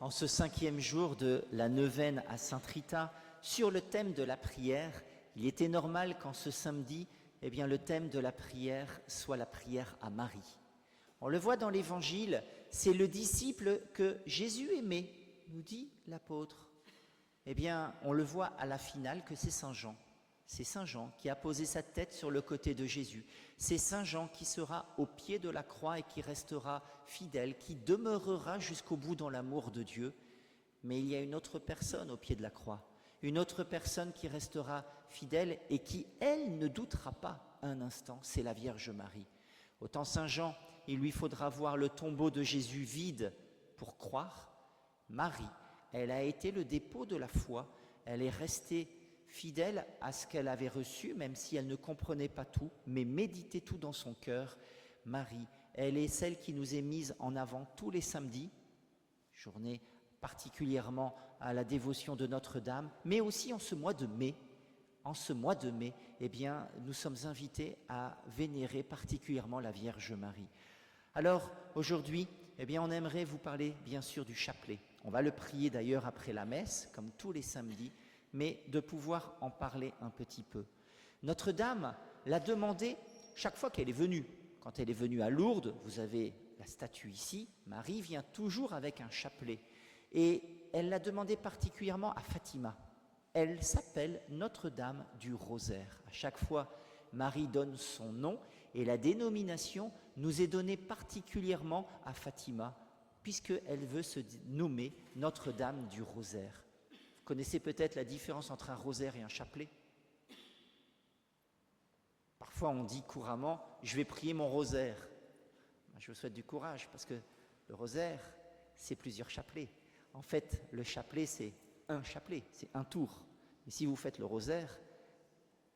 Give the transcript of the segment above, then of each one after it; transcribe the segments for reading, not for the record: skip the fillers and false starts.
en ce 5e jour de la neuvaine à Sainte Rita, sur le thème de la prière. Il était normal qu'en ce samedi, le thème de la prière soit la prière à Marie. On le voit dans l'Évangile, c'est le disciple que Jésus aimait, nous dit l'apôtre. On le voit à la finale que c'est Saint Jean. C'est Saint Jean qui a posé sa tête sur le côté de Jésus. C'est Saint Jean qui sera au pied de la croix et qui restera fidèle, qui demeurera jusqu'au bout dans l'amour de Dieu. Mais il y a une autre personne au pied de la croix, une autre personne qui restera fidèle et qui, elle, ne doutera pas un instant, c'est la Vierge Marie. Autant Saint Jean, il lui faudra voir le tombeau de Jésus vide pour croire. Marie, elle a été le dépôt de la foi, elle est restée fidèle à ce qu'elle avait reçu, même si elle ne comprenait pas tout, mais méditait tout dans son cœur. Marie, elle est celle qui nous est mise en avant tous les samedis, journée particulièrement à la dévotion de Notre-Dame, mais aussi en ce mois de mai. En ce mois de mai, nous sommes invités à vénérer particulièrement la Vierge Marie. Alors, aujourd'hui, on aimerait vous parler bien sûr du chapelet. On va le prier d'ailleurs après la messe, comme tous les samedis, mais de pouvoir en parler un petit peu. Notre-Dame l'a demandé chaque fois qu'elle est venue. Quand elle est venue à Lourdes, vous avez la statue ici, Marie vient toujours avec un chapelet. Et elle l'a demandé particulièrement à Fatima. Elle s'appelle Notre-Dame du Rosaire. À chaque fois, Marie donne son nom et la dénomination nous est donnée particulièrement à Fatima, puisqu'elle veut se nommer Notre-Dame du Rosaire. Vous connaissez peut-être la différence entre un rosaire et un chapelet? Parfois, on dit couramment « je vais prier mon rosaire ». Je vous souhaite du courage, parce que le rosaire, c'est plusieurs chapelets. En fait, le chapelet, c'est un chapelet, c'est un tour. Mais si vous faites le rosaire,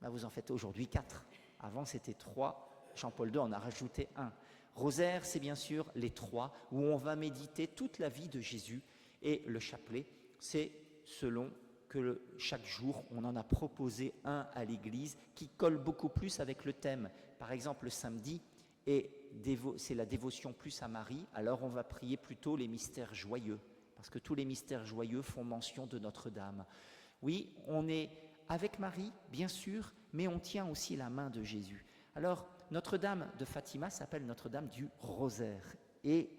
vous en faites aujourd'hui 4. Avant, c'était 3. Jean-Paul II en a rajouté 1. Rosaire, c'est bien sûr les 3, où on va méditer toute la vie de Jésus. Et le chapelet, c'est selon que chaque jour, on en a proposé un à l'Église qui colle beaucoup plus avec le thème. Par exemple, le samedi, c'est la dévotion plus à Marie, alors on va prier plutôt les mystères joyeux, parce que tous les mystères joyeux font mention de Notre-Dame. Oui, on est avec Marie, bien sûr, mais on tient aussi la main de Jésus. Alors, Notre-Dame de Fatima s'appelle Notre-Dame du Rosaire. Et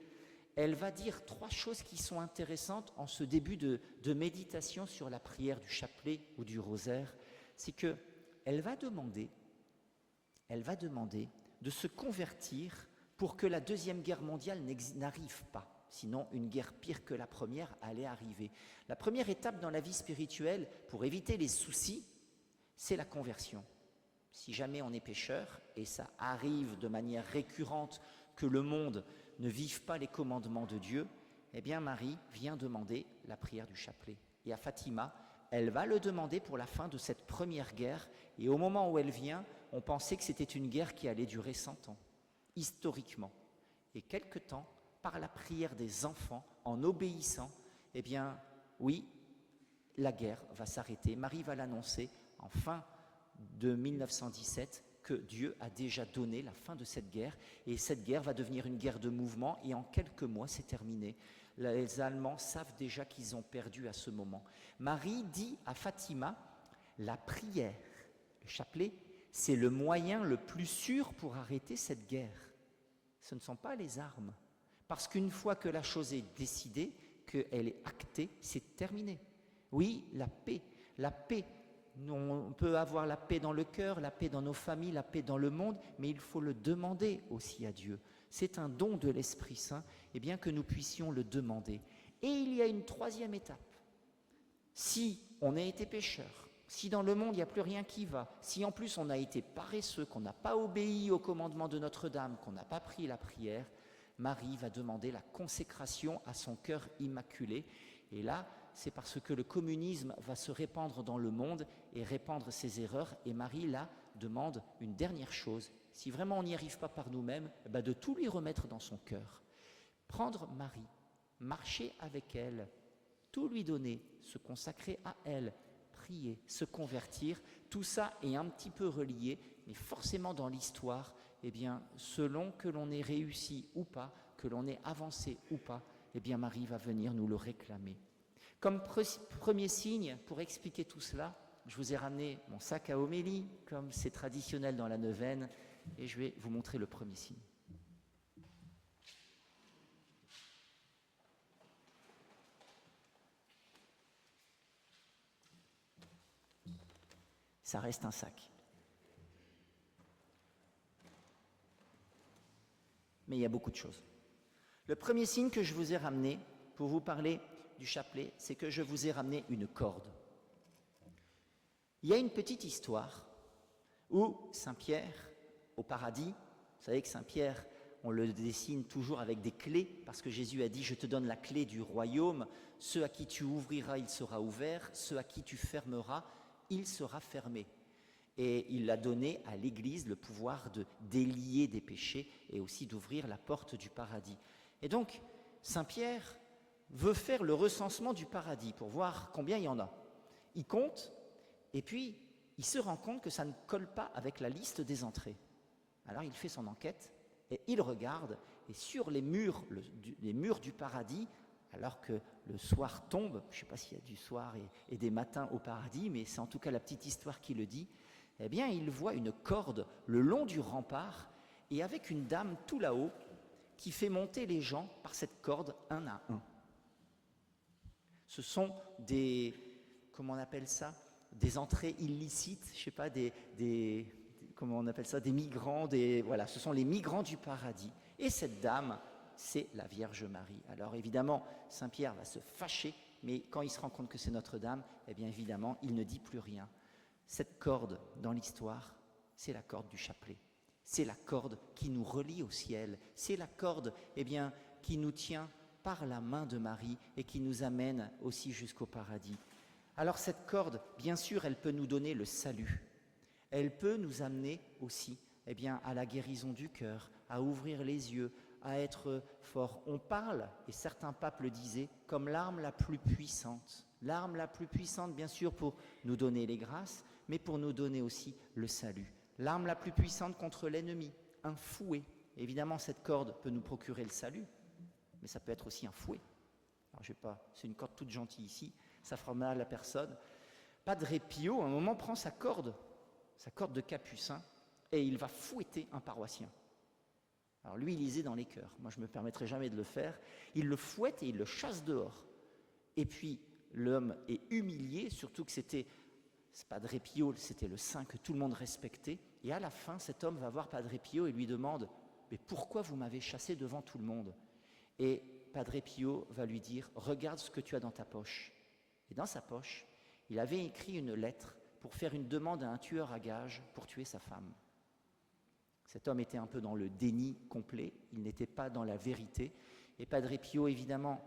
elle va dire 3 choses qui sont intéressantes en ce début de méditation sur la prière du chapelet ou du rosaire. C'est qu'elle va demander de se convertir pour que la Deuxième Guerre mondiale n'arrive pas. Sinon, une guerre pire que la première allait arriver. La première étape dans la vie spirituelle, pour éviter les soucis, c'est la conversion. Si jamais on est pécheur, et ça arrive de manière récurrente que le monde ne vive pas les commandements de Dieu, Marie vient demander la prière du chapelet. Et à Fatima, elle va le demander pour la fin de cette première guerre. Et au moment où elle vient, on pensait que c'était une guerre qui allait durer 100 ans, historiquement. Et quelque temps, par la prière des enfants, en obéissant, oui, la guerre va s'arrêter. Marie va l'annoncer en fin de 1917 que Dieu a déjà donné la fin de cette guerre, et cette guerre va devenir une guerre de mouvement, et en quelques mois, c'est terminé. Les Allemands savent déjà qu'ils ont perdu à ce moment. Marie dit à Fatima, la prière, le chapelet, c'est le moyen le plus sûr pour arrêter cette guerre. Ce ne sont pas les armes. Parce qu'une fois que la chose est décidée, qu'elle est actée, c'est terminé. Oui, la paix. On peut avoir la paix dans le cœur, la paix dans nos familles, la paix dans le monde, mais il faut le demander aussi à Dieu. C'est un don de l'Esprit Saint, que nous puissions le demander. Et il y a une 3e étape. Si on a été pécheur, si dans le monde il n'y a plus rien qui va, si en plus on a été paresseux, qu'on n'a pas obéi au commandement de Notre-Dame, qu'on n'a pas pris la prière, Marie va demander la consécration à son cœur immaculé. Et là, c'est parce que le communisme va se répandre dans le monde et répandre ses erreurs. Et Marie, là, demande une dernière chose. Si vraiment on n'y arrive pas par nous-mêmes, de tout lui remettre dans son cœur. Prendre Marie, marcher avec elle, tout lui donner, se consacrer à elle, prier, se convertir, tout ça est un petit peu relié, mais forcément dans l'histoire, selon que l'on ait réussi ou pas, que l'on ait avancé ou pas, eh bien Marie va venir nous le réclamer. Comme premier signe, pour expliquer tout cela, je vous ai ramené mon sac à homélie, comme c'est traditionnel dans la neuvaine, et je vais vous montrer le premier signe. Ça reste un sac. Mais il y a beaucoup de choses. Le premier signe que je vous ai ramené pour vous parler du chapelet, c'est que je vous ai ramené une corde. Il y a une petite histoire où Saint-Pierre, au paradis, vous savez que Saint-Pierre, on le dessine toujours avec des clés, parce que Jésus a dit « Je te donne la clé du royaume, ceux à qui tu ouvriras, il sera ouvert, ceux à qui tu fermeras, il sera fermé. » Et il a donné à l'Église le pouvoir de délier des péchés et aussi d'ouvrir la porte du paradis. Et donc, Saint-Pierre veut faire le recensement du paradis pour voir combien il y en a. Il compte, et puis il se rend compte que ça ne colle pas avec la liste des entrées. Alors il fait son enquête, et il regarde, et sur les murs du paradis, alors que le soir tombe, je ne sais pas s'il y a du soir et des matins au paradis, mais c'est en tout cas la petite histoire qui le dit, eh bien il voit une corde le long du rempart, et avec une dame tout là-haut, qui fait monter les gens par cette corde un à un. Ce sont des, comment on appelle ça, des entrées illicites, je ne sais pas, comment on appelle ça, des migrants, voilà, ce sont les migrants du paradis. Et cette dame, c'est la Vierge Marie. Alors évidemment, Saint-Pierre va se fâcher, mais quand il se rend compte que c'est Notre-Dame, eh bien évidemment, il ne dit plus rien. Cette corde, dans l'histoire, c'est la corde du chapelet. C'est la corde qui nous relie au ciel. C'est la corde, eh bien, qui nous tient par la main de Marie et qui nous amène aussi jusqu'au paradis. Alors cette corde, bien sûr, elle peut nous donner le salut. Elle peut nous amener aussi, eh bien, à la guérison du cœur, à ouvrir les yeux, à être fort. On parle, et certains papes le disaient, comme l'arme la plus puissante. L'arme la plus puissante, bien sûr, pour nous donner les grâces, mais pour nous donner aussi le salut. L'arme la plus puissante contre l'ennemi, un fouet. Évidemment, cette corde peut nous procurer le salut, mais ça peut être aussi un fouet. Alors, je sais pas, c'est une corde toute gentille ici, ça fera mal à la personne. Padre Pio, à un moment, prend sa corde de capucin, et il va fouetter un paroissien. Alors lui, il lisait dans les cœurs. Moi, je ne me permettrai jamais de le faire. Il le fouette et il le chasse dehors. Et puis, l'homme est humilié, surtout que c'est Padre Pio, c'était le saint que tout le monde respectait. Et à la fin, cet homme va voir Padre Pio et lui demande « Mais pourquoi vous m'avez chassé devant tout le monde ?» Et Padre Pio va lui dire « Regarde ce que tu as dans ta poche. » Et dans sa poche, il avait écrit une lettre pour faire une demande à un tueur à gages pour tuer sa femme. Cet homme était un peu dans le déni complet, il n'était pas dans la vérité. Et Padre Pio, évidemment,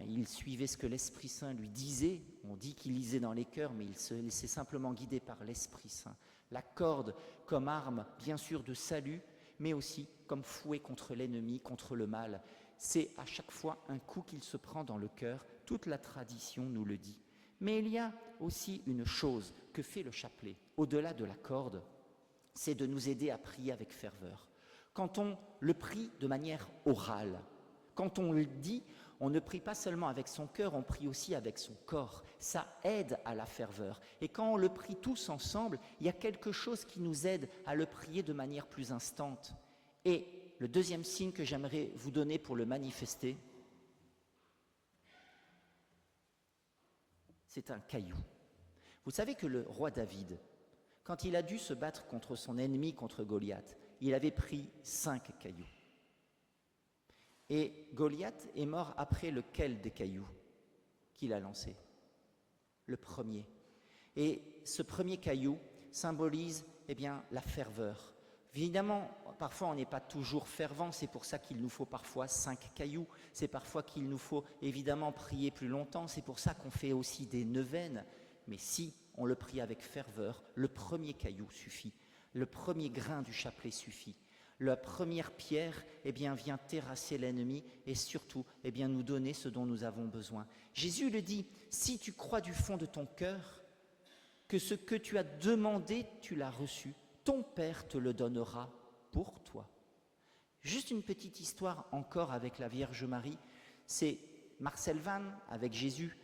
il suivait ce que l'Esprit Saint lui disait. On dit qu'il lisait dans les cœurs, mais il se laissait simplement guider par l'Esprit Saint. La corde comme arme, bien sûr, de salut, mais aussi comme fouet contre l'ennemi, contre le mal. C'est à chaque fois un coup qu'il se prend dans le cœur. Toute la tradition nous le dit. Mais il y a aussi une chose que fait le chapelet, au-delà de la corde, c'est de nous aider à prier avec ferveur. Quand on le prie de manière orale, quand on le dit, on ne prie pas seulement avec son cœur, on prie aussi avec son corps. Ça aide à la ferveur. Et quand on le prie tous ensemble, il y a quelque chose qui nous aide à le prier de manière plus instante. Et le deuxième signe que j'aimerais vous donner pour le manifester, c'est un caillou. Vous savez que le roi David, quand il a dû se battre contre son ennemi, contre Goliath, il avait pris 5 cailloux. Et Goliath est mort après lequel des cailloux qu'il a lancé? Le premier. Et ce premier caillou symbolise la ferveur. Évidemment, parfois on n'est pas toujours fervent, c'est pour ça qu'il nous faut parfois 5 cailloux, c'est parfois qu'il nous faut évidemment prier plus longtemps, c'est pour ça qu'on fait aussi des neuvaines. Mais si on le prie avec ferveur, le premier caillou suffit, le premier grain du chapelet suffit. La première pierre vient terrasser l'ennemi et surtout nous donner ce dont nous avons besoin. Jésus le dit, si tu crois du fond de ton cœur que ce que tu as demandé, tu l'as reçu, ton Père te le donnera pour toi. Juste une petite histoire encore avec la Vierge Marie, c'est Marcel Vann avec Jésus,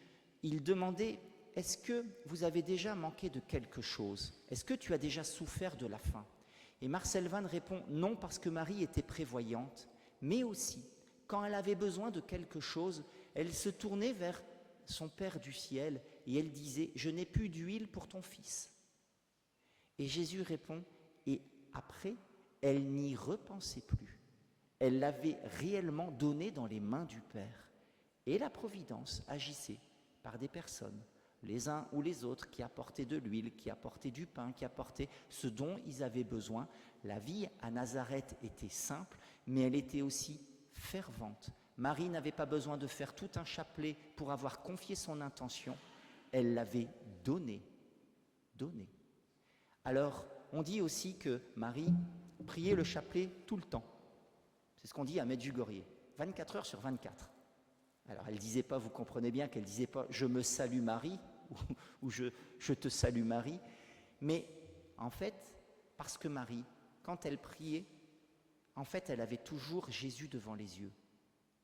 il demandait « Est-ce que vous avez déjà manqué de quelque chose? Est-ce que tu as déjà souffert de la faim ?» Et Marcel Vann répond « Non, parce que Marie était prévoyante, mais aussi, quand elle avait besoin de quelque chose, elle se tournait vers son Père du ciel et elle disait « Je n'ai plus d'huile pour ton fils. » Et Jésus répond « Et après, elle n'y repensait plus. Elle l'avait réellement donné dans les mains du Père. Et la providence agissait par des personnes, les uns ou les autres, qui apportaient de l'huile, qui apportaient du pain, qui apportaient ce dont ils avaient besoin. La vie à Nazareth était simple, mais elle était aussi fervente. Marie n'avait pas besoin de faire tout un chapelet pour avoir confié son intention. Elle l'avait donné. Alors, on dit aussi que Marie priait le chapelet tout le temps. C'est ce qu'on dit à Medjugorje, 24 heures sur 24. Alors, elle ne disait pas, vous comprenez bien qu'elle ne disait pas « je me salue Marie » ou je te salue Marie », mais en fait, parce que Marie, quand elle priait, en fait, elle avait toujours Jésus devant les yeux.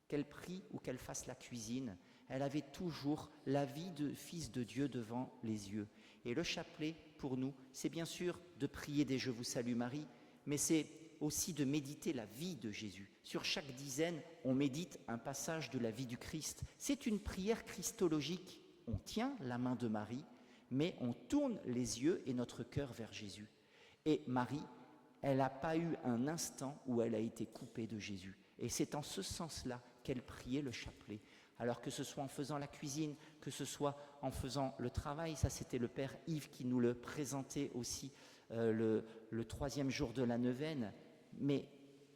Qu'elle prie ou qu'elle fasse la cuisine, elle avait toujours la vie de Fils de Dieu devant les yeux. Et le chapelet, pour nous, c'est bien sûr de prier des « Je vous salue Marie », mais c'est aussi de méditer la vie de Jésus. Sur chaque dizaine, on médite un passage de la vie du Christ. C'est une prière christologique. On tient la main de Marie, mais on tourne les yeux et notre cœur vers Jésus. Et Marie, elle n'a pas eu un instant où elle a été coupée de Jésus. Et c'est en ce sens-là qu'elle priait le chapelet. Alors que ce soit en faisant la cuisine, que ce soit en faisant le travail, ça c'était le Père Yves qui nous le présentait aussi le 3e jour de la neuvaine. Mais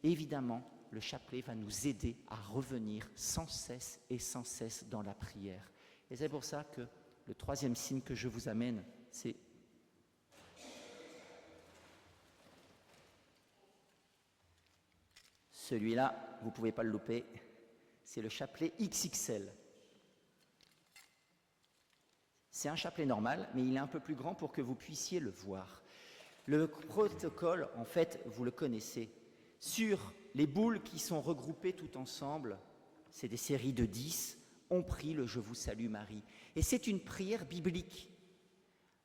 évidemment, le chapelet va nous aider à revenir sans cesse et sans cesse dans la prière. Et c'est pour ça que le 3e signe que je vous amène, c'est celui-là, vous ne pouvez pas le louper, c'est le chapelet XXL. C'est un chapelet normal, mais il est un peu plus grand pour que vous puissiez le voir. Le protocole, en fait, vous le connaissez. Sur les boules qui sont regroupées tout ensemble, c'est des séries de 10, on prie le « Je vous salue Marie ». Et c'est une prière biblique.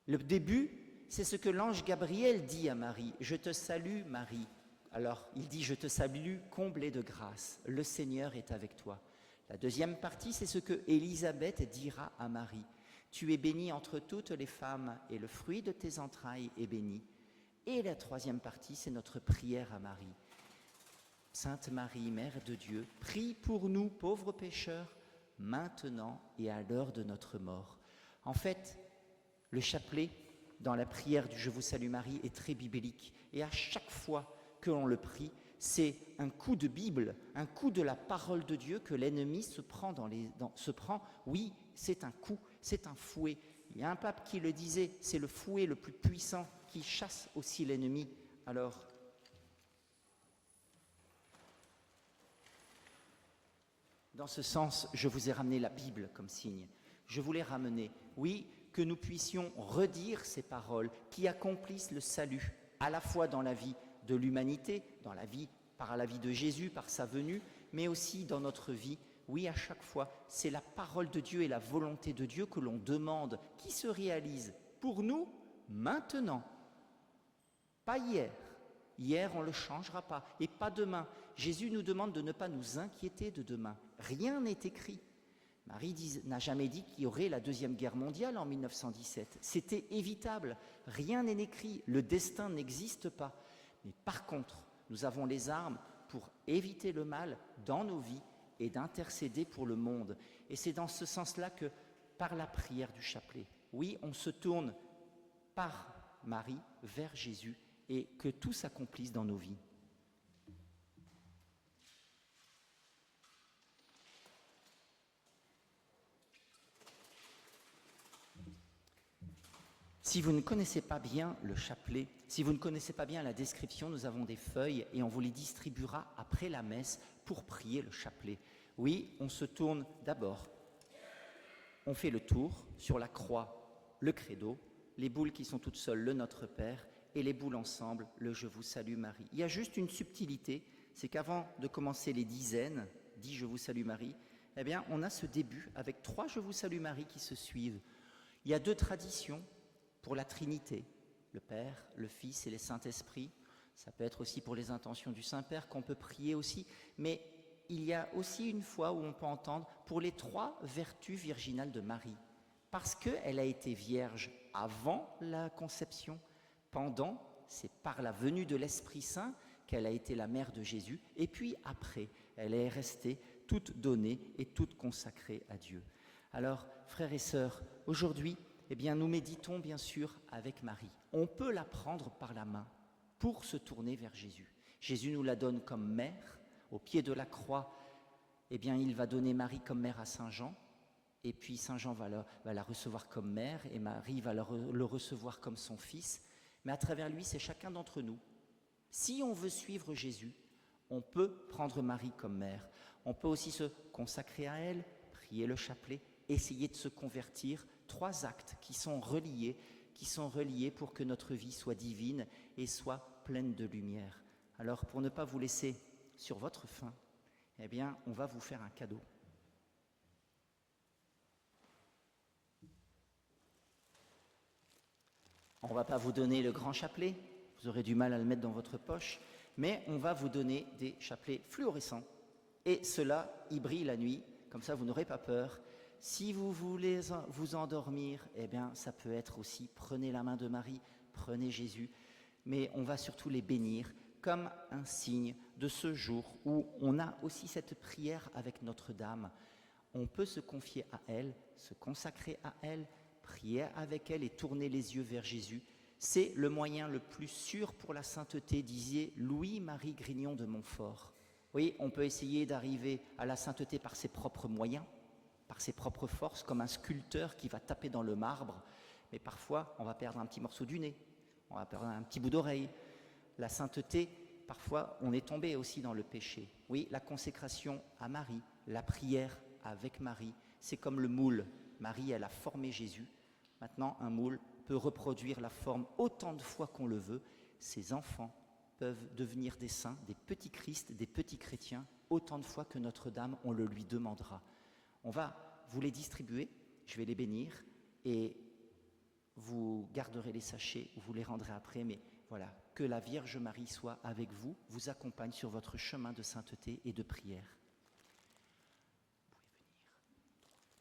Le début, c'est ce que l'ange Gabriel dit à Marie « Je te salue Marie ». Alors, il dit « Je te salue, comblée de grâce, le Seigneur est avec toi ». La deuxième partie, c'est ce que Élisabeth dira à Marie « Tu es bénie entre toutes les femmes, et le fruit de tes entrailles est béni ». Et la troisième partie, c'est notre prière à Marie. « Sainte Marie, Mère de Dieu, prie pour nous, pauvres pécheurs, maintenant et à l'heure de notre mort. » En fait, le chapelet, dans la prière du « Je vous salue Marie » est très biblique. Et à chaque fois que l'on le prie, c'est un coup de Bible, un coup de la parole de Dieu que l'ennemi se prend oui, c'est un coup, c'est un fouet. Il y a un pape qui le disait, c'est le fouet le plus puissant qui chasse aussi l'ennemi. Alors, dans ce sens, je vous ai ramené la Bible comme signe. Je voulais ramener, oui, que nous puissions redire ces paroles qui accomplissent le salut, à la fois dans la vie de l'humanité, par la vie de Jésus, par sa venue, mais aussi dans notre vie. Oui, à chaque fois, c'est la parole de Dieu et la volonté de Dieu que l'on demande, qui se réalise pour nous maintenant, pas hier. Hier, on ne le changera pas, et pas demain. Jésus nous demande de ne pas nous inquiéter de demain. Rien n'est écrit. Marie n'a jamais dit qu'il y aurait la Deuxième Guerre mondiale en 1917. C'était évitable. Rien n'est écrit. Le destin n'existe pas. Mais par contre, nous avons les armes pour éviter le mal dans nos vies et d'intercéder pour le monde. Et c'est dans ce sens-là que, par la prière du chapelet, oui, on se tourne par Marie vers Jésus et que tout s'accomplisse dans nos vies. Si vous ne connaissez pas bien le chapelet, si vous ne connaissez pas bien la description, nous avons des feuilles et on vous les distribuera après la messe pour prier le chapelet. Oui, on se tourne d'abord, on fait le tour sur la croix, le credo, les boules qui sont toutes seules, le Notre Père, et les boules ensemble, le « Je vous salue Marie ». Il y a juste une subtilité, c'est qu'avant de commencer les dizaines, dit « Je vous salue Marie », eh bien, on a ce début avec 3 Je vous salue Marie qui se suivent. Il y a 2 traditions pour la Trinité, le Père, le Fils et le Saint-Esprit. Ça peut être aussi pour les intentions du Saint-Père qu'on peut prier aussi, mais il y a aussi une fois où on peut entendre pour les 3 vertus virginales de Marie, parce qu'elle a été vierge avant la conception, pendant, c'est par la venue de l'Esprit Saint qu'elle a été la mère de Jésus, et puis après, elle est restée toute donnée et toute consacrée à Dieu. Alors, frères et sœurs, aujourd'hui, eh bien, nous méditons bien sûr avec Marie. On peut la prendre par la main pour se tourner vers Jésus. Jésus nous la donne comme mère. Au pied de la croix, eh bien, il va donner Marie comme mère à Saint Jean, et puis Saint Jean va la recevoir comme mère, et Marie va le recevoir comme son fils. Mais à travers lui, c'est chacun d'entre nous. Si on veut suivre Jésus, on peut prendre Marie comme mère. On peut aussi se consacrer à elle, prier le chapelet, essayer de se convertir. 3 actes qui sont reliés pour que notre vie soit divine et soit pleine de lumière. Alors, pour ne pas vous laisser sur votre faim, eh bien, on va vous faire un cadeau. On ne va pas vous donner le grand chapelet, vous aurez du mal à le mettre dans votre poche, mais on va vous donner des chapelets fluorescents. Et ceux-là, ils brillent la nuit, comme ça vous n'aurez pas peur. Si vous voulez vous endormir, eh bien, ça peut être aussi, prenez la main de Marie, prenez Jésus, mais on va surtout les bénir comme un signe de ce jour où on a aussi cette prière avec Notre-Dame. On peut se confier à elle, se consacrer à elle, prier avec elle et tourner les yeux vers Jésus. C'est le moyen le plus sûr pour la sainteté, disait Louis-Marie Grignon de Montfort. Oui, on peut essayer d'arriver à la sainteté par ses propres moyens, par ses propres forces, comme un sculpteur qui va taper dans le marbre, mais parfois on va perdre un petit morceau du nez, on va perdre un petit bout d'oreille. La sainteté, parfois on est tombé aussi dans le péché. Oui, la consécration à Marie, la prière avec Marie, c'est comme le moule. Marie, elle a formé Jésus. Maintenant, un moule peut reproduire la forme autant de fois qu'on le veut. Ses enfants peuvent devenir des saints, des petits Christ, des petits chrétiens, autant de fois que Notre-Dame, on le lui demandera. On va vous les distribuer, je vais les bénir, et vous garderez les sachets, vous les rendrez après, mais voilà, que la Vierge Marie soit avec vous, vous accompagne sur votre chemin de sainteté et de prière.